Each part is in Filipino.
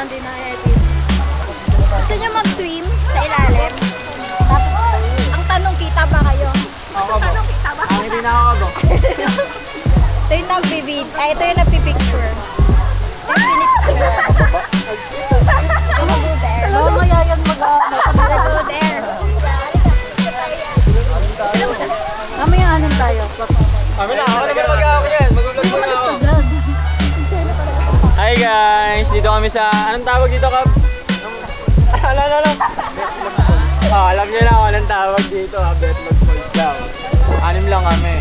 lang din na edit. Gusto nyo mag-swim sa ilalim? Tapos, ang tanong, kita ba kayo? Ang tanong, kita ba? Ang hindi na ako. Ito yung nagbibid. Ay, ito yung nagpipicture. Hello, maya yan Hello there. Mamaya anim tayo. Kami na, ako naman mag-aawak yan. Mag-vlog muna Umalis ako. ka dyan. Hi guys! Dito kami sa... Anong tawag dito, Kap? Ano? Oh, alam niyo na kung anong tawag dito, ha? Betlog Falls daw. 6 lang kami.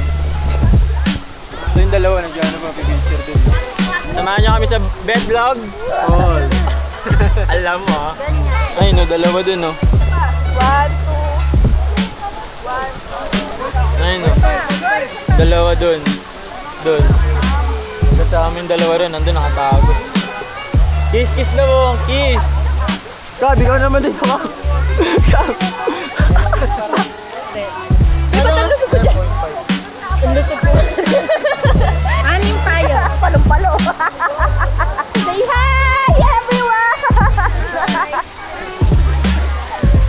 Ito yung dalawa, nandiyan na pipicture din. Samahan niyo kami sa Betlog Falls. Alam mo, ha? Ay, no, dalawa dun, no? 1, 2. Ay, no. Dalawa dun. Dun. Sa amin dalawa rin, nandun nakatago. Kiss, kiss na mo, kiss! Kab, ikaw naman dito ka. Kab! Di ba talusog ko dyan? Talusog ko. 6 tayo. Palong-palo. Say hi, everyone!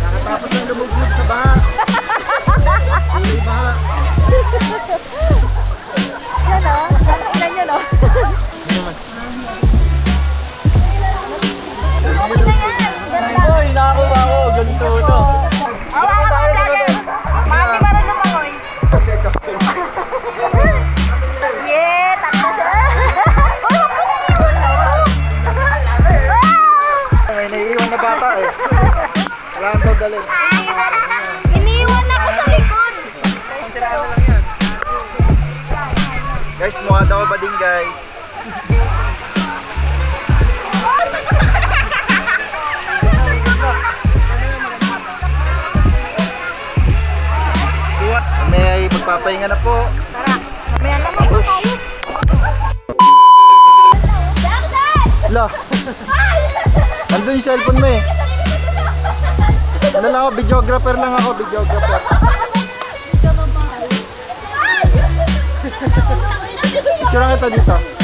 Nakatapos ng lumugmug sa baha. Hindi baha. Yan o. Ilan yan o. Okay na yan. Ganda. Uy, nakakuha ako. Ganito ito. Awa ka mga vlogger. Mati para lumangoy. Yeah, takbo siya. May naiiwan na bata eh. Wala nang daw dalhin. Iniiwan ako sa likod. Siraan na lang yan. Guys, mukha daw ba din guys? May magpapahinga na po. May alam mo tayo. Ala! Nandun yung cellphone mo eh. Ano lang ako, videographer lang ako, videographer. Picture kita dito.